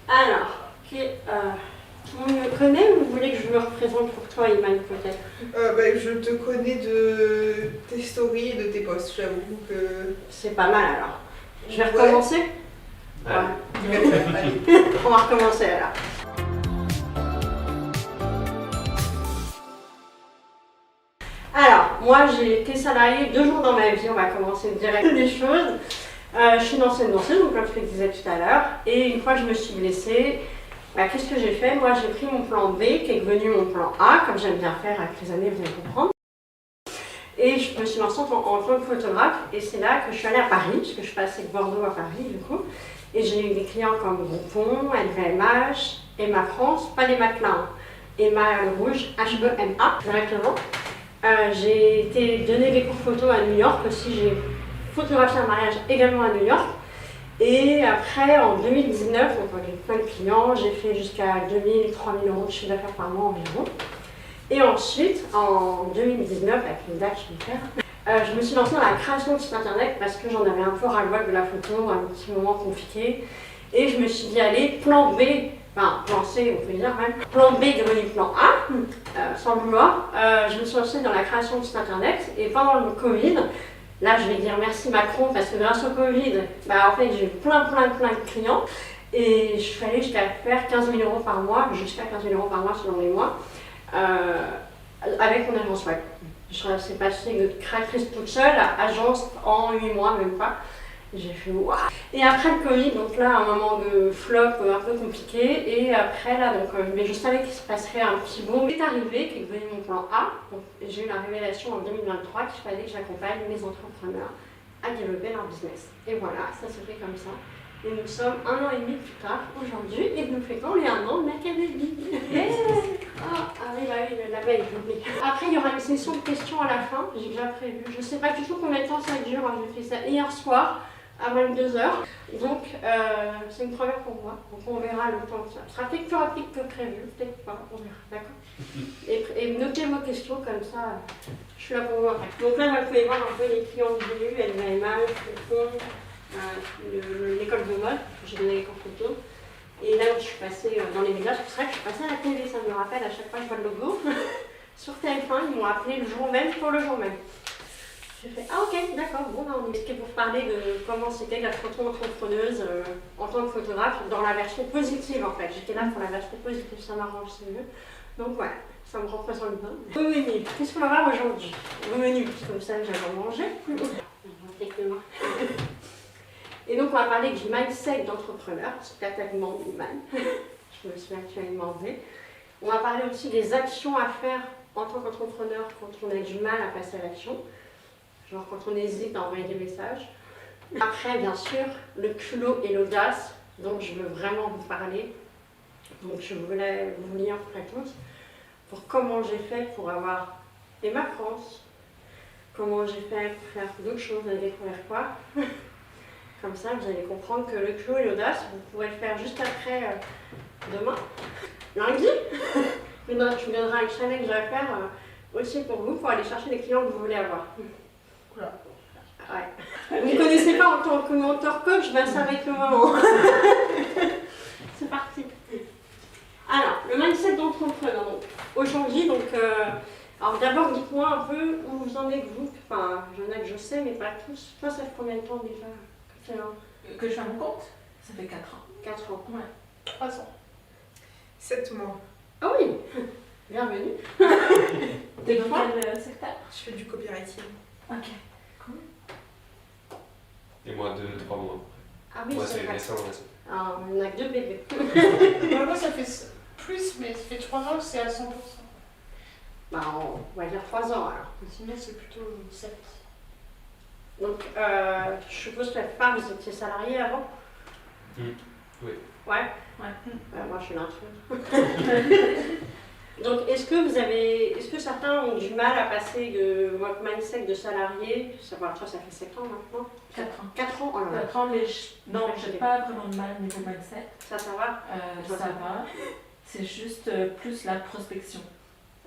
Alors, tout le monde me connaît ou vous voulez que je me représente pour toi, Iman, peut-être? Je te connais de tes stories et de tes posts, j'avoue que... C'est pas mal alors. Je vais recommencer? Allez. On va recommencer alors. Alors, moi j'ai été salariée 2 jours dans ma vie, on va commencer direct des choses. Je suis une ancienne danseuse, donc comme je te disais tout à l'heure, et une fois que je me suis blessée, qu'est-ce que j'ai fait? Moi j'ai pris mon plan B qui est devenu mon plan A, comme j'aime bien faire avec les années, vous allez comprendre. Et je me suis lancée en tant que photographe, et c'est là que je suis allée à Paris, parce que je passais de Bordeaux à Paris du coup. Et j'ai eu des clients comme Groupon, LVMH, Emma France, pas les Maclin, Emma le Rouge, H-E-M-A directement. J'ai été donner des cours photo à New York aussi, j'ai photographié un mariage également à New York. Et après, en 2019, donc j'ai plein de clients, j'ai fait jusqu'à 2000, 3000 euros de chiffre d'affaires par mois environ. Et ensuite, en 2019, avec une date je vais faire, je me suis lancée dans la création de site internet parce que j'en avais un peu ras-le-bol de la photo, un petit moment compliqué. Et je me suis dit, allez, plan B, enfin plan C on peut dire même, plan B devenu plan A, sans vouloir. Je me suis lancée dans la création de site internet et pendant le Covid, là je vais dire merci Macron parce que grâce au Covid, en fait j'ai eu plein de clients et je suis allée jusqu'à faire 15 000 euros par mois, jusqu'à 15 000 euros par mois selon les mois. Avec mon agence web. C'est passé de créatrice toute seule à agence en 8 mois, même pas. J'ai fait waouh! Et après le Covid, donc là, un moment de flop un peu compliqué. Et après, là, donc, mais je savais qu'il se passerait un petit boom. C'est arrivé, qui est devenu mon plan A. J'ai eu la révélation en 2023 qu'il fallait que j'accompagne les entrepreneurs à développer leur business. Et voilà, ça se fait comme ça. Et nous sommes 1 an et demi plus tard, aujourd'hui, et nous fêtons les 1 an de l'académie. Oui, la veille, j'oublie. Après, il y aura une session de questions à la fin, j'ai déjà prévu. Je ne sais pas du tout combien de temps ça dure, j'ai fait ça hier soir à 22 h. Donc, c'est une première pour moi. Donc, on verra le temps que ça. Ce sera peut-être plus rapide que prévu, peut-être pas, on verra, d'accord? Et notez vos questions, comme ça, je suis là pour vous. Donc là, vous pouvez voir un peu les clients que j'ai eus, LVMH, le fond. L'école de mode, j'ai donné les cours photo. Et là, je suis passée dans les médias, c'est pour ça que je suis passée à la télé, ça me rappelle à chaque fois que je vois le logo. Sur TF1, ils m'ont appelé le jour même pour le jour même. J'ai fait ok, d'accord, bon, on est pour parler de comment c'était la photo entrepreneuse en tant que photographe dans la version positive en fait. J'étais là pour la version positive, ça m'arrange, c'est mieux. Donc voilà, ça me représente bien. Au menu, qu'est-ce qu'on va voir aujourd'hui? Au menu, comme ça, j'avais mangé. Et donc on va parler du mindset d'entrepreneur, c'est l'attaquement humain. Je me suis actuellement demandé. On va parler aussi des actions à faire en tant qu'entrepreneur quand on a du mal à passer à l'action. Genre quand on hésite à envoyer des messages. Après, bien sûr, le culot et l'audace, dont je veux vraiment vous parler. Donc je voulais vous lire pour tous pour comment j'ai fait pour avoir Emma France, comment j'ai fait pour faire d'autres choses, à découvrir quoi. Comme ça, vous allez comprendre que le culot et l'audace, vous pourrez le faire juste après demain, lundi. Tu me donneras un challenge à faire aussi pour vous, pour aller chercher les clients que vous voulez avoir. Voilà. Ouais. Vous ne me connaissez pas en tant que mentor coach, ça va être le moment. C'est parti. Alors, le mindset d'entrepreneur. Aujourd'hui, alors d'abord, dites-moi un peu où vous en êtes vous. Enfin, il y en a que je sais, mais pas tous. Toi, ça fait combien de temps déjà que je fais mon compte? Ça fait 4 ans. 4 ans. Ouais. 3 ans. 7 mois. Ah oui. Bienvenue. T'es dans quel secteur? Je fais du copywriting. Ok, cool. Et moi, 2-3 mois. Ah oui, Moi, c'est c'est vrai. récent. Alors, on a que 2 bébés. Moi, ça fait plus, mais ça fait 3 ans que c'est à 100%. On va dire 3 ans alors. Sinon, c'est plutôt 7. Donc, je suppose que la plupart, vous étiez salarié avant? Oui. Ouais. Moi, je suis l'intruse. Donc, est-ce que certains ont du mal à passer de votre mindset de salarié, toi, ça fait 7 ans maintenant? 4 ans. 4 ans? Oh là là. 4 ans, mais non, j'ai pas vraiment de mal au niveau mindset. Ça va? Ça va. C'est juste plus la prospection.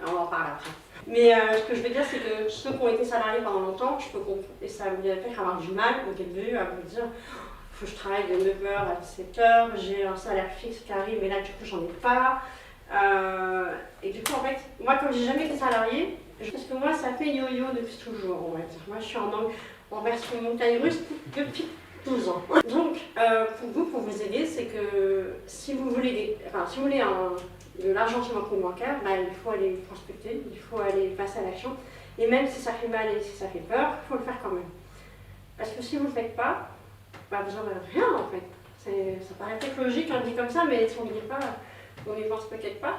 On va en parler après. Mais ce que je veux dire, c'est que ceux qui ont été salariés pendant longtemps, je peux comprendre. Et ça vous a fait avoir du mal au début à vous dire faut que je travaille de 9h à 17h, j'ai un salaire fixe qui arrive, mais là, du coup, j'en ai pas. Et du coup, en fait, moi, comme j'ai jamais été salariée, parce que moi, ça fait yo-yo depuis toujours, on va dire. Moi, je suis en version montagne russe depuis 12 ans. Donc, pour vous aider, c'est que si vous voulez, de l'argent sur votre compte bancaire, bah, il faut aller prospecter, il faut aller passer à l'action. Et même si ça fait mal et si ça fait peur, il faut le faire quand même. Parce que si vous ne le faites pas, bah, vous n'aurez rien en fait. Ça paraît peut-être logique, on dit comme ça, mais si on ne dit pas, on n'y pense peut-être pas.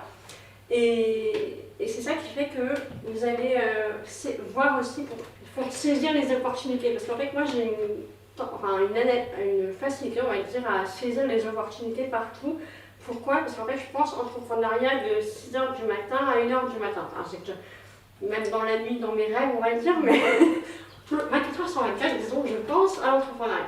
Et c'est ça qui fait que vous allez voir aussi, il faut saisir les opportunités. Parce qu'en fait, moi j'ai une facilité, on va dire, à saisir les opportunités partout. Pourquoi? Parce qu'en fait, je pense entrepreneuriat de 6h du matin à 1h du matin. Enfin, c'est que même dans la nuit, dans mes rêves, on va dire, mais 24h sur 24, disons, je pense à l'entrepreneuriat.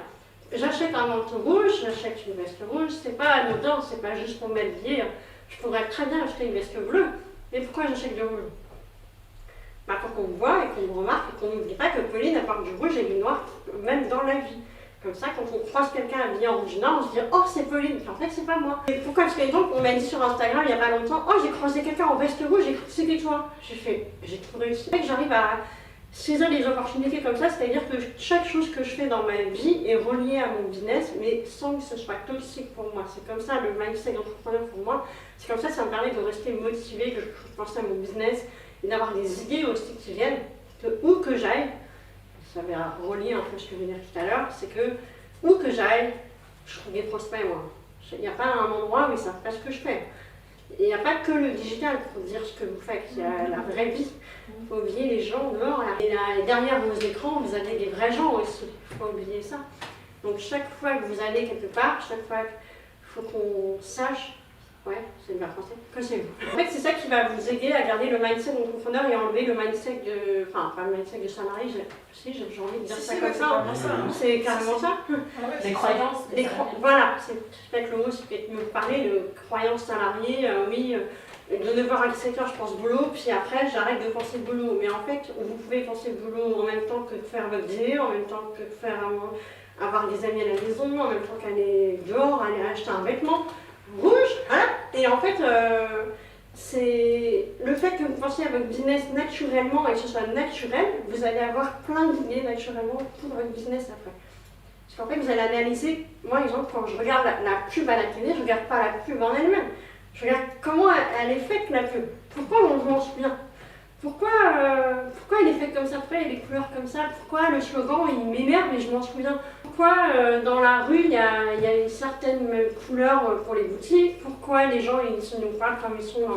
J'achète un manteau rouge, j'achète une veste rouge, c'est pas anodin, c'est pas juste pour m'habiller. Je pourrais très bien acheter une veste bleue, mais pourquoi j'achète du rouge? Bah, pour qu'on me voit et qu'on me remarque et qu'on n'oublie pas que Pauline apporte du rouge et du noir, même dans la vie. Comme ça, quand on croise quelqu'un habillé en rouge noir, on se dit « Oh, c'est Pauline !» En fait, c'est pas moi. Et pourquoi? Parce que donc, on m'a dit sur Instagram il y a pas longtemps « Oh, j'ai croisé quelqu'un en veste rouge, j'ai cru que c'était toi. » J'ai tout réussi. J'arrive à saisir les opportunités comme ça, c'est-à-dire que chaque chose que je fais dans ma vie est reliée à mon business, mais sans que ce soit toxique pour moi. C'est comme ça le mindset d'entrepreneur pour moi. C'est comme ça, ça me permet de rester motivée, que je pense à mon business et d'avoir des idées aussi qui viennent, que où que j'aille. Ça va relier un peu ce que je viens de dire tout à l'heure, c'est que où que j'aille, je trouve des prospects moi. Il n'y a pas un endroit où ils ne savent pas ce que je fais. Il n'y a pas que le digital pour dire ce que vous faites, il y a la vraie vie. Il faut oublier les gens dehors. Là. Et là, derrière vos écrans, vous avez des vrais gens aussi. Il faut oublier ça. Donc chaque fois que vous allez quelque part, chaque fois qu'il faut qu'on sache, ouais, c'est le verbe français, que c'est vous. En fait, c'est ça qui va vous aider à garder le mindset d'entrepreneur et enlever le mindset de... Enfin, pas le mindset de salarié, j'ai envie de dire ça comme ça. C'est carrément ça. Les croyances. Voilà, c'est peut-être le mot, c'est peut-être me parler de croyances salariées, oui, de 9h à 17h je pense boulot, puis après j'arrête de penser boulot. Mais en fait, vous pouvez penser boulot en même temps que de faire votre dîner, en même temps que de faire avoir des amis à la maison, en même temps qu'aller dehors, aller acheter un vêtement rouge, hein. Et en fait, c'est le fait que vous pensiez à votre business naturellement et que ce soit naturel, vous allez avoir plein d'idées naturellement pour votre business après. Parce qu'en fait, vous allez analyser, moi, exemple, quand je regarde la pub à la télé, je ne regarde pas la pub en elle-même. Je regarde comment elle est faite, la pub. Pourquoi on m'en souvient? Pourquoi elle est faite comme ça? Pourquoi il y a des couleurs comme ça? Pourquoi le slogan, il m'énerve et je m'en souviens? Pourquoi dans la rue, il y a une certaine couleur pour les boutiques? Pourquoi les gens, ils nous parlent comme ils sont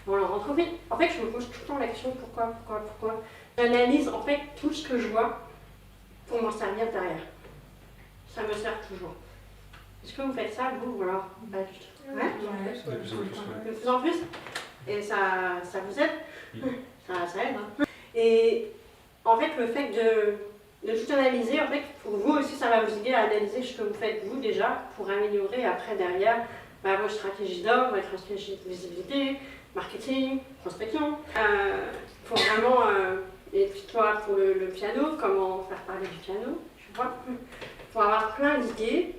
dans leur entreprise? En fait, je me pose tout le temps la question, pourquoi? J'analyse, en fait, tout ce que je vois pour m'en servir derrière. Ça me sert toujours. Est-ce que vous faites ça, vous, ou alors pas du tout? Ouais. De plus en plus. Et ça vous aide? Ça aide. Hein. Et en fait, le fait de tout analyser, en fait, pour vous aussi, ça va vous aider à analyser ce que vous faites vous déjà, pour améliorer après derrière votre stratégie d'offre, votre stratégie de visibilité, marketing, prospection. Pour vraiment, et puis toi pour le piano, comment faire parler du piano, tu vois, pour avoir plein d'idées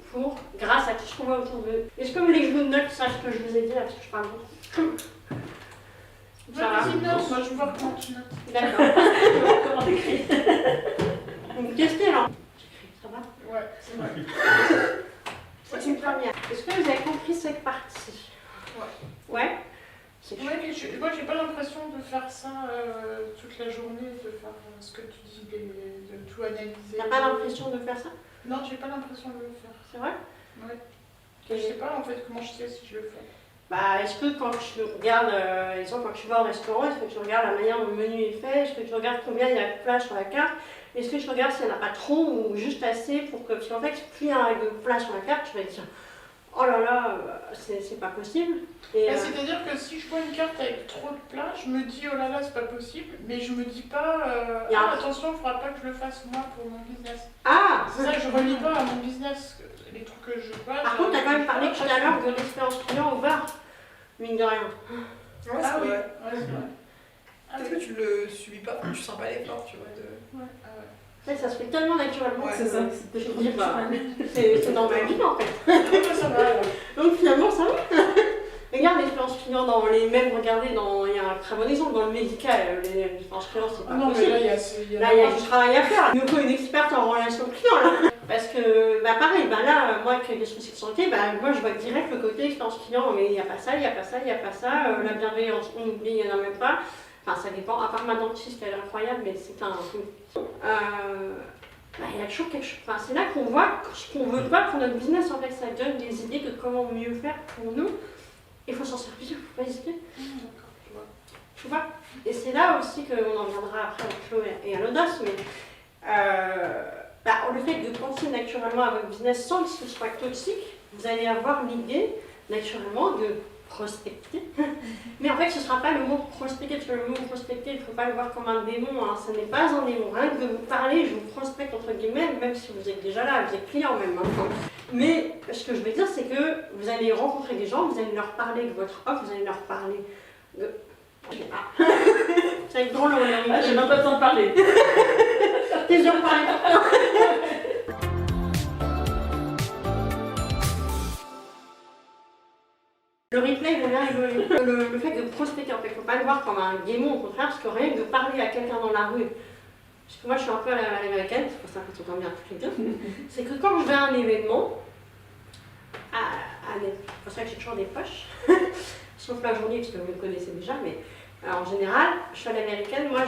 grâce à tout ce qu'on voit autour d'eux. Est-ce que vous voulez que je vous note ça, ce que je vous ai dit là, parce que je parle beaucoup? Ça va. Moi je vois comment tu notes. D'accord. Comment t'écris? Donc testez là. Ça va? Ouais, c'est vrai. C'est une première. Est-ce que vous avez compris cette partie? Ouais. Ouais? Ouais, mais moi j'ai pas l'impression de faire ça toute la journée, de faire ce que tu dis, de tout analyser. T'as pas l'impression de faire ça? Non, j'ai pas l'impression de le faire. C'est vrai? Ouais. Je sais pas en fait comment je sais si je le fais. Bah, est-ce que quand tu regardes, exemple, quand tu vas au restaurant, est-ce que tu regardes la manière dont le menu est fait? Est-ce que tu regardes combien il y a de plats sur la carte? Est-ce que tu regardes s'il n'y en a pas trop ou juste assez pour que... Parce qu'en fait, plus il y a de plats sur la carte, tu vas te dire oh là là, c'est pas possible. C'est-à-dire que si je vois une carte avec trop de plats, je me dis oh là là, c'est pas possible, mais je me dis pas attention, il ne faudra pas que je le fasse moi pour mon business. Ah! C'est ça que je relie pas à mon business, les trucs que je vois. Par contre, tu as quand même parlé tout à l'heure de l'expérience client au bar, mine de rien. Ouais, c'est vrai. Ouais, c'est vrai. Peut-être que tu le subis pas, tu sens pas l'effort, tu vois. Ouais, Ça se fait tellement naturellement. Ouais, C'est ça, Je c'est me dis, bah, naturel. c'est dans ma vie en fait. Ah, ça va alors. Donc finalement, ça va. Regarde l'expérience client dans les mêmes, regardez, il y a un très bon exemple dans le médical, l'expérience client, c'est pas Ah non, mais possible. là, il y a. Là, il y a du travail à faire. Il nous faut une experte en relation client là. Parce que, bah pareil, bah là, moi avec les soucis de santé, bah moi je vois direct le côté expérience client, mais il n'y a pas ça, il n'y a pas ça, il n'y a pas ça. La bienveillance, on oublie, il n'y en a même pas. Enfin, ça dépend, à part ma dentiste, elle est incroyable, mais c'est un peu. Bah, il y a toujours quelque chose. Enfin, c'est là qu'on voit ce qu'on veut pas pour notre business, en fait, ça donne des idées de comment mieux faire pour nous. Il faut s'en servir, il ne faut pas hésiter. Tu vois. Et c'est là aussi qu'on en viendra après à Chloé et à l'audace, mais le fait de penser naturellement à votre business sans que ce soit toxique, vous allez avoir l'idée naturellement de prospecter. Mais en fait, ce ne sera pas le mot prospecter, parce que le mot prospecter, il ne faut pas le voir comme un démon, hein. Ce n'est pas un démon. Rien que de vous parler, je vous prospecte entre guillemets, même si vous êtes déjà là, vous êtes client même. Hein. Mais ce que je veux dire, c'est que vous allez rencontrer des gens, vous allez leur parler de votre offre, vous allez leur parler de. Je sais pas. Ça va être drôle, J'ai même pas besoin de parler. T'es déjà parlé pour toi. Le replay, il va bien rigoler. Le fait de prospecter, en fait, il ne faut pas le voir comme un démon, au contraire, parce que rien que de parler à quelqu'un dans la rue, parce que moi je suis un peu à l'américaine, c'est pour ça qu'on s'entend bien toutes les deux, c'est que quand je vais à un événement, c'est pour ça que j'ai toujours des poches, sauf la journée, parce que vous le connaissez déjà, mais en général, je suis à l'américaine, moi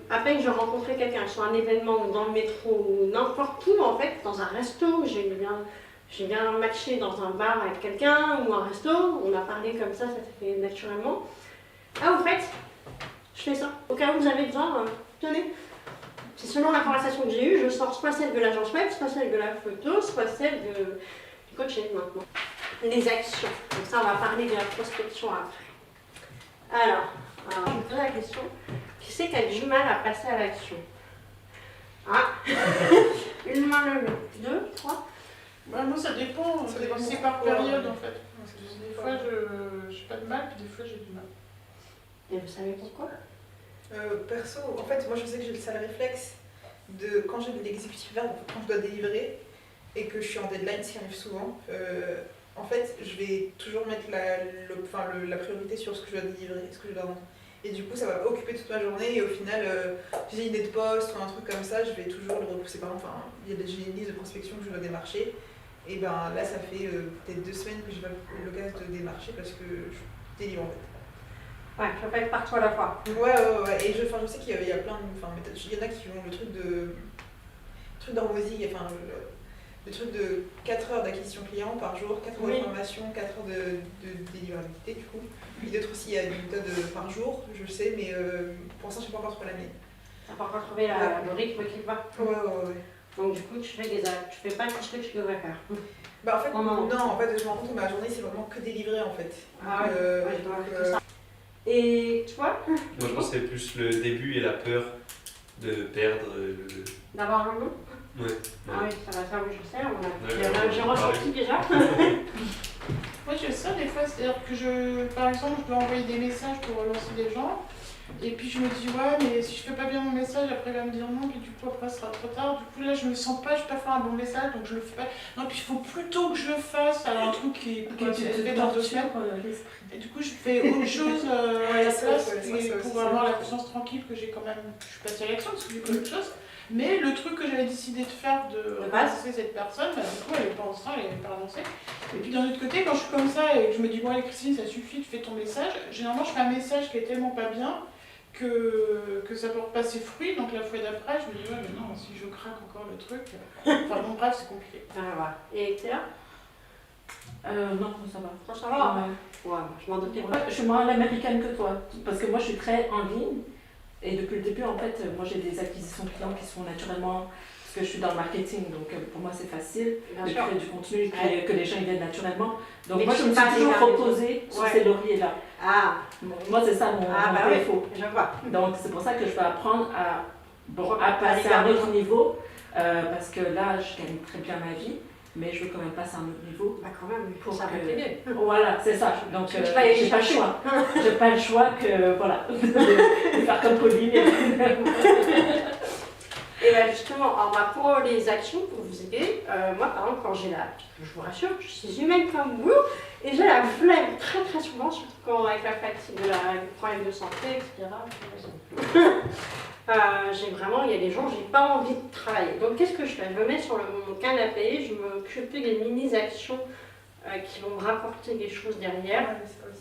à peine je rencontrais quelqu'un sur un événement ou dans le métro ou n'importe où, en fait, dans un resto, j'ai bien matché dans un bar avec quelqu'un ou un resto, on a parlé comme ça s'est fait naturellement. Ah, au fait, je fais ça. Au cas où vous avez besoin, tenez. C'est selon la conversation que j'ai eue, je sors soit celle de l'agence web, soit celle de la photo, soit celle du coaching maintenant. Les actions. Donc ça, on va parler de la prospection après. Alors je me pose la question, qui c'est qui a du mal à passer à l'action? Une main levée. 2, 3. Bah, moi, ça dépend. C'est par période en fait. Des fois, je n'ai pas de mal, puis des fois, j'ai du mal. Et vous savez pourquoi? Perso, en fait, moi je sais que j'ai le sale réflexe de quand j'ai de l'exécutif vert, quand je dois délivrer et que je suis en deadline, ce qui arrive souvent, en fait, je vais toujours mettre la priorité sur ce que je dois délivrer, ce que je dois rendre. Et du coup, ça va occuper toute ma journée et au final, si j'ai une idée de poste ou un truc comme ça, je vais toujours le repousser. Par exemple, j'ai une liste de prospection que je dois démarcher. Et ben là, ça fait peut-être 2 semaines que j'ai pas eu l'occasion de démarcher parce que je délivre en fait. Ouais, je ne peux pas être partout à la fois. Ouais. Et je sais qu'il y a plein de. Il y en a qui ont le truc d'ormosie, le truc de 4 heures d'acquisition client par jour, 4 heures de formation, 4 heures de délivrabilité du coup. Puis d'autres aussi, il y a une méthode par jour, je sais, mais pour l'instant, je n'ai pas encore trouvé la mienne. Tu n'as pas encore trouvé le rythme qui va. Ouais. Donc du coup, tu fais pas tout ce que tu devrais faire. Bah en fait, non, en fait, je me rends compte que ma journée, c'est vraiment que délivrer en fait. Ah ouais, Et tu vois? Moi je pense que c'est plus le début et la peur de perdre D'avoir un nom? Ouais. Ah oui, ça oui, je sais, Ouais, j'ai ressenti déjà. Moi, j'ai ça des fois, c'est-à-dire que par exemple, je dois envoyer des messages pour relancer des gens. Et puis je me dis, ouais, mais si je fais pas bien mon message, après il va me dire non, puis du coup après ce sera trop tard. Du coup là, je me sens pas, je vais pas faire un bon message, donc je le fais pas. Non, puis il faut plutôt que je le fasse, alors un truc qui est fait dans 2 semaines. Et du coup, je fais autre chose à la place pour avoir la conscience tranquille que j'ai quand même. Je suis passée à l'action parce que j'ai pas autre chose. Mais le truc que j'avais décidé de faire, de relancer cette personne, bah, du coup elle n'est pas en train, elle n'est pas avancée. Et puis d'un autre côté, quand je suis comme ça et que je me dis, bon allez Christine, ça suffit, tu fais ton message, généralement je fais un message qui est tellement pas bien que ça porte pas ses fruits, donc la fois d'après, je me dis, ouais, mais non, si je craque encore le truc. Enfin bon, bref, c'est compliqué. Voilà. Et Théa? Non, ça va. Ça va? Ouais, je m'en doutais pas. Je suis moins à l'américaine que toi, parce que moi je suis très en ligne. Et depuis le début, en fait, moi j'ai des acquisitions clients qui sont naturellement, parce que je suis dans le marketing, donc pour moi c'est facile de créer du contenu, que les gens ils viennent naturellement. Donc mais moi je me suis toujours reposée sur ces lauriers-là. Moi c'est ça mon défaut. Je vois. Donc c'est pour ça que je vais apprendre à passer à un autre niveau, parce que là je gagne très bien ma vie. Mais je veux quand même passer à un autre niveau. Bah quand même, pour ça va t'aider. Voilà, c'est ça. Donc j'ai j'ai pas le choix. J'ai pas le choix que, voilà, de faire comme Pauline. Et bien justement, alors, pour les actions, pour vous aider, moi par exemple, quand j'ai je vous rassure, je suis humaine comme vous, et j'ai la flemme très très souvent, surtout quand avec la fatigue, les problèmes de santé, etc. J'ai vraiment, il y a des jours, j'ai pas envie de travailler. Donc qu'est-ce que je fais? Je me mets sur mon canapé, je m'occupe des mini-actions qui vont me rapporter des choses derrière.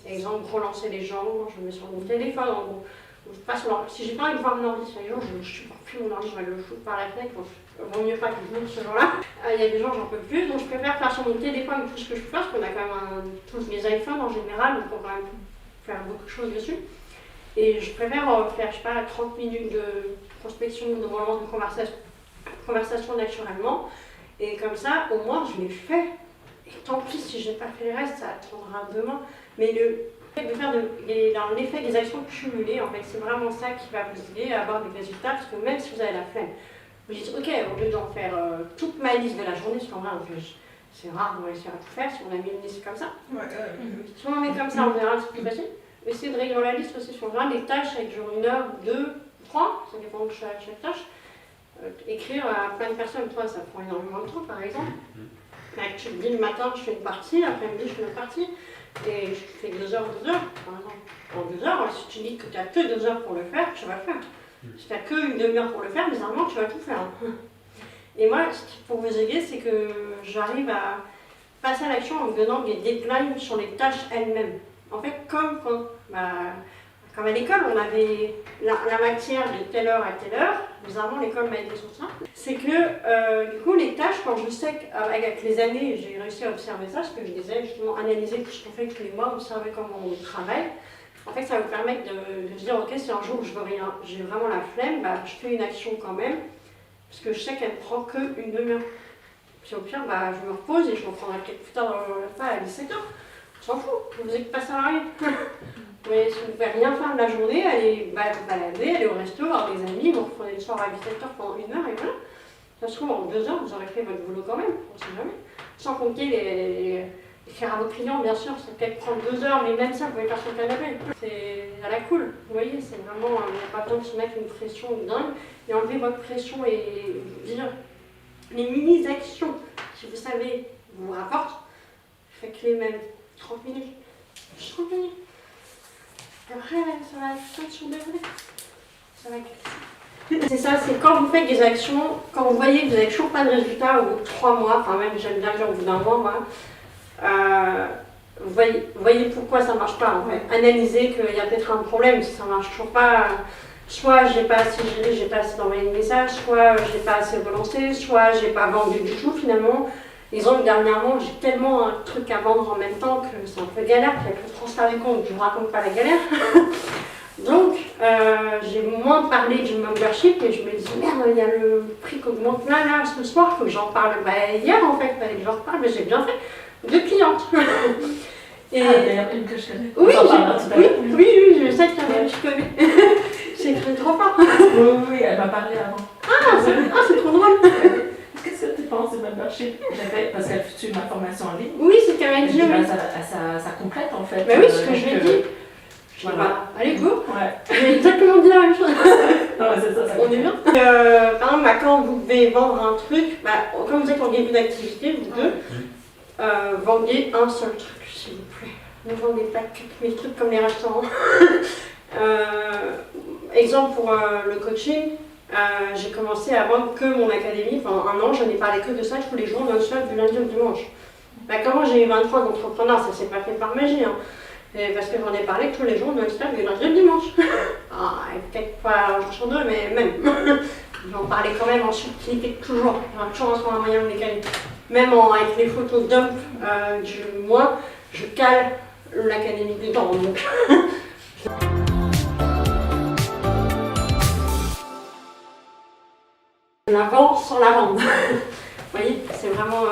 Exemple, relancer les gens, je me mets sur mon téléphone, en gros. Je passe si j'ai pas envie de voir mon ordi, sur les jours, je supporte plus mon ordi, je vais le foutre par la fenêtre, donc vaut mieux pas que je monte ce jour-là. Il y a des gens, j'en peux plus, donc je préfère faire sur mon téléphone tout ce que je peux faire, parce qu'on a quand même tous les iPhones en général, donc on va faire beaucoup de choses dessus. Et je préfère faire, je sais pas, 30 minutes de prospection, de relance de conversation naturellement. Et comme ça, au moins, je l'ai fait. Et tant pis si je n'ai pas fait le reste, ça attendra demain. Mais le fait de faire l'effet des actions cumulées, en fait, c'est vraiment ça qui va vous aider à avoir des résultats. Parce que même si vous avez la flemme, vous dites, ok, au lieu d'en faire toute ma liste de la journée, parce qu'en vrai, c'est rare de réussir à tout faire si on a mis une liste comme ça. Si on en met comme ça, en général, c'est plus facile. Essayez de réduire la liste aussi sur les tâches avec genre 1 heure, 2, 3, ça dépend de chaque tâche. Écrire à plein de personnes, toi ça prend énormément de temps par exemple. Tu te dis le matin je fais une partie, l'après-midi je fais une autre partie, et je fais 2 heures par exemple. En 2 heures, si tu dis que tu n'as que 2 heures pour le faire, tu vas le faire. Si tu n'as qu'une demi-heure pour le faire, bizarrement tu vas tout faire. Et moi, pour vous aider, c'est que j'arrive à passer à l'action en me donnant des deadlines sur les tâches elles-mêmes. En fait, comme à l'école, on avait la matière de telle heure à telle heure, bizarrement l'école m'a aidé sur ça, c'est que du coup les tâches, quand je sais qu'avec les années j'ai réussi à observer ça, ce que je disais justement, analyser tout ce qu'on fait tous les mois, observer comment on travaille, en fait ça va vous permettre de se dire ok, si un jour je veux rien, j'ai vraiment la flemme, je fais une action quand même, parce que je sais qu'elle ne prend qu'une demi-heure. Puis au pire, je me repose et je reprendrai quelques plus tard à 17h. On s'en fout, vous n'êtes pas salarié. Mais si vous ne pouvez rien faire de la journée, allez vous balader, aller au resto, voir des amis, vous reprenez le soir à 17h pendant 1 heure et voilà. Ça se trouve, en 2 heures, vous aurez fait votre boulot quand même, on ne sait jamais. Sans compter les faire à vos clients, bien sûr, ça peut-être prendre 2 heures, mais même ça, vous pouvez faire sur le canapé. C'est à la cool, vous voyez, c'est vraiment, il n'y a pas besoin de se mettre une pression dingue, et enlever votre pression et dire les mini-actions, si vous savez, vous rapportent, faites-les même 30 minutes. 30 minutes. Après, ça va être sur des volets. Ça va être... C'est ça, c'est quand vous faites des actions, quand vous voyez que vous n'avez toujours pas de résultat au bout de 3 mois, enfin même j'aime bien dire au bout d'un mois, vous voyez pourquoi ça ne marche pas en fait. Analysez qu'il y a peut-être un problème, si ça ne marche toujours pas, soit j'ai pas assez géré, j'ai pas assez envoyé de messages, soit j'ai pas assez relancé, soit j'ai pas vendu du tout finalement. Exemple, dernièrement, j'ai tellement un truc à vendre en même temps que c'est un peu galère, puis avec le transfert des comptes, je ne vous raconte pas la galère. Donc, j'ai moins parlé du membership et je me dis, merde, il y a le prix qui augmente là, ce soir, il faut que j'en parle. Hier, en fait, il fallait que j'en reparle, mais j'ai bien fait. 2 clientes. Et... d'ailleurs, une que je connais. Oui, je sais que je connais. J'ai écrit trop fort. Oui, elle m'a parlé avant. C'est trop drôle. Qu'est-ce que tu penses du membership? Parce qu'elle fait ma formation en ligne. Oui, c'est quand même dit. Ça complète en fait. Oui, ce que je lui ai dit. Voilà. Allez, go. Ouais. J'ai exactement dit la même chose. Non, c'est ça. On est bien. Par exemple, quand vous devez vendre un truc, comme vous êtes en début d'activité, vous deux, vendez un seul truc, s'il vous plaît. Ne vendez pas tous les trucs comme les restaurants. Exemple pour le coaching. J'ai commencé à vendre que mon académie, pendant 1 an, je n'ai parlé que de ça tous les jours, non-stop, du lundi au dimanche. Comment j'ai eu 23 d'entrepreneurs, ça s'est pas fait par magie, hein. Parce que j'en ai parlé tous les jours, non-stop, du lundi au dimanche. Peut-être pas un jour sur 2, mais même. J'en parlais quand même en subtilité toujours, toujours en un moyen de les caler. Même avec les photos dump du mois, je cale l'académie dedans. Donc. La vente sans la vente. Vous voyez, c'est vraiment...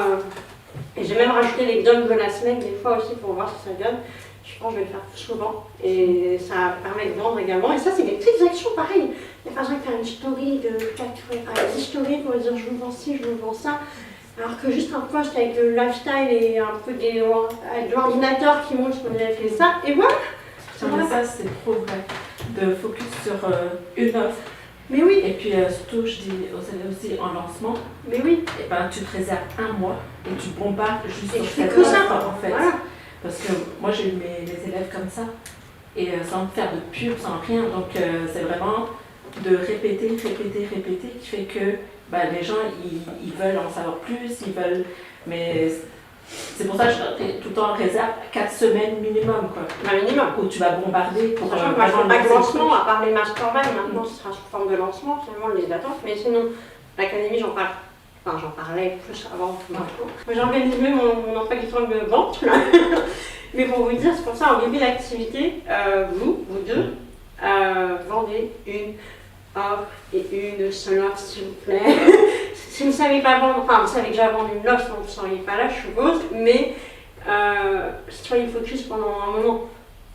Et j'ai même rajouté les dumps de la semaine des fois aussi pour voir ce que ça donne. Je pense que je vais le faire souvent et ça permet de vendre également. Et ça, c'est des petites actions pareilles. Il n'y a pas besoin de faire une story de 10 stories pour dire je vous vends ci, je vous vends ça. Alors que juste un post avec le lifestyle et un peu avec l'ordinateur qui montre que vous avez fait ça. Et voilà. Ça, c'est trop vrai. De focus sur une offre. Mais oui, Et puis surtout, je dis aux élèves aussi en lancement, mais oui. eh ben, tu te réserves un mois et tu bombardes juste Et sur tu fais cette que ça. offre, en fait. Voilà. Parce que moi, j'ai eu les élèves comme ça, et sans faire de pub, sans rien. Donc, c'est vraiment de répéter, qui fait que bah, les gens, ils veulent en savoir plus, ils veulent... Mais c'est pour ça que je tout le temps réserve 4 semaines minimum, quoi. Un minimum. Où tu vas bombarder pour Sachant que moi, je vraiment fais pas de lancer le lancement, truc. à part les masterminds, maintenant ce sera sous forme de lancement, finalement, les attentes. Mais sinon, l'académie, j'en parle. Enfin, j'en parlais plus avant que maintenant. J'ai organisé mon emploi du temps de vente, là. Mais pour vous dire, c'est pour ça, en début d'activité, vous deux, vendez une offre et une seule offre, s'il vous plaît. Si vous ne savez pas vendre, enfin, vous savez que j'ai vendu une offre, donc vous ne seriez pas là, je suppose, mais soyez focus pendant un moment.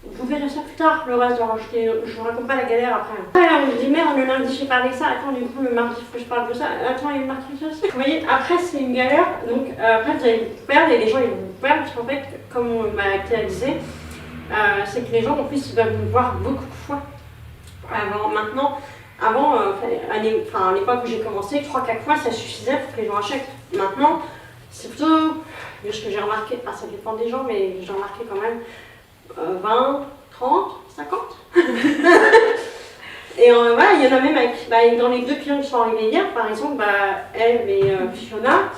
Vous verrez ça plus tard, le reste de rajouter. Je vous raconte pas la galère après. Après, on me dit merde, le lundi j'ai parlé de ça, attends, du coup, le mardi, il faut que je parle de ça, attends, et le mercredi aussi. Vous voyez, après, c'est une galère, donc après, vous allez vous perdre, et les gens, ils vont vous perdre, parce qu'en fait, comme Théa disait, c'est que les gens, en plus, ils veulent nous voir beaucoup de fois. Avant, à l'époque où j'ai commencé, 3-4 fois, ça suffisait pour que les gens achètent. Maintenant, c'est plutôt, de ce que j'ai remarqué, enfin, ça dépend des gens, mais j'ai remarqué quand même, 20, 30, 50. Et voilà, il y en a même avec, dans les 2 clients qui sont arrivés hier, par exemple, Eve et Fiona,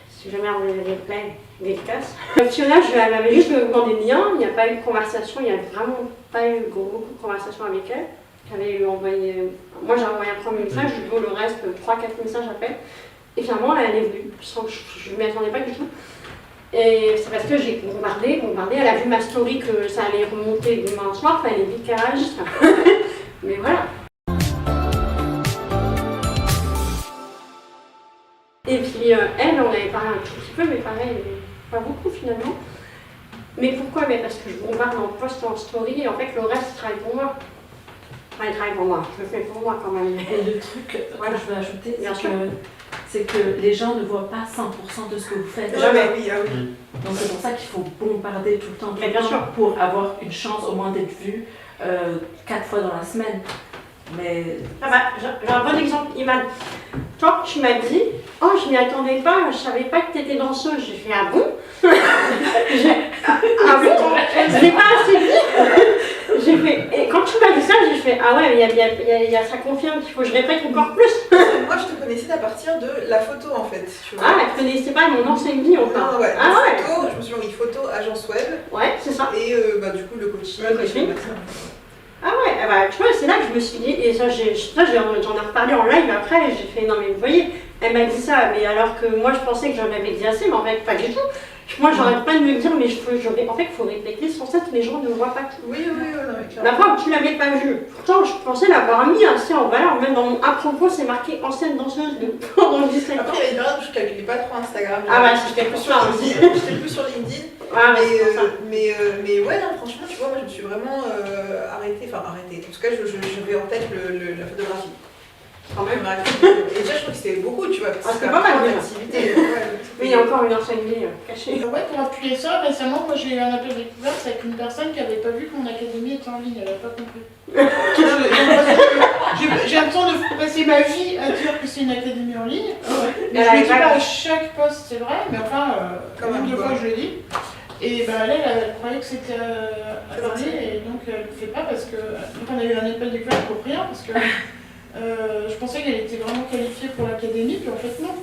si jamais on les plaît, dédicace. Fiona, elle avait juste demandé le lien, il n'y a pas eu de conversation, il n'y a vraiment pas eu beaucoup de conversation avec elle. J'avais envoyé, moi j'ai envoyé un premier message, je lui ai le reste, 3-4 messages après. Et finalement, elle est venue, sans que je ne m'y attendais pas du tout. Et c'est parce que j'ai bombardé, elle a vu ma story que ça allait remonter demain soir, il fallait vite qu'elle réagisse. Mais voilà. Et puis elle, on avait parlé un tout petit peu, mais pareil, pas beaucoup finalement. Mais pourquoi? Mais parce que je bombarde en post, en story, et en fait le reste il travaille pour moi. Enfin, il travaille pour moi, je le fais pour moi quand même. Et le truc que je veux ajouter, Bien sûr. c'est que les gens ne voient pas 100% de ce que vous faites. Jamais, oui, ah oui. Donc c'est pour ça qu'il faut bombarder tout le temps, Mais bien sûr. pour avoir une chance au moins d'être vu 4 fois dans la semaine. Mais j'ai un bon exemple, Iman. Toi, tu m'as dit, oh, je m'y attendais pas, je savais pas que tu étais danseuse. J'ai fait, ah bon? Ah bon? Je l'ai pas assez dit. J'ai fait, et quand tu m'as dit ça, j'ai fait, ah ouais, ça confirme qu'il faut que je répète encore plus. Moi, je te connaissais à partir de la photo, en fait. Tu vois. Ah, tu connaissais pas mon ancienne vie encore. Non, ouais. Ah ouais. Photo, je me souviens, oui, photo, agence web. Ouais, c'est ça. Et du coup, le coaching. Le coaching. Ah ouais, tu vois, c'est là que je me suis dit, et ça, j'en ai reparlé en live après, j'ai fait, non mais vous voyez, elle m'a dit ça, mais alors que moi je pensais que j'en avais dit assez, mais en fait pas du tout. Moi j'arrête pas de me dire, mais en fait il faut répéter sur ça que les gens ne voient pas tout. Oui, non, mais clairement. La fois où tu l'avais pas vu, pourtant je pensais l'avoir mis assez en valeur, même dans mon à propos c'est marqué ancienne danseuse de pendant 17 ans. Après il y avait une période où je calculais pas trop Instagram. Ah ouais, j'étais plus sur LinkedIn. J'étais plus sur LinkedIn. Ah ouais, c'est pour ça. Mais ouais, non, franchement, tu vois, moi je me suis vraiment arrêtée. En tout cas, j'avais en tête la photographie. Quand même. Et déjà, je trouve que c'était beaucoup, tu vois. Ah, c'était pas mal, d'activité. Mais il y a encore une ancienne vie cachée. Ouais, pour appuyer ça, récemment, moi j'ai eu un appel découverte avec une personne qui n'avait pas vu que mon académie était en ligne, elle n'avait pas compris. J'ai l'impression de passer ma vie à dire que c'est une académie en ligne. Mais je ne le dis pas à chaque poste, c'est vrai, mais enfin, quand même 2 fois je le dis. Et elle croyait que c'était à parler et donc elle ne le fait pas parce que. Donc on a eu un appel découverte pour rien parce que je pensais qu'elle était vraiment qualifiée pour l'académie, puis en fait non.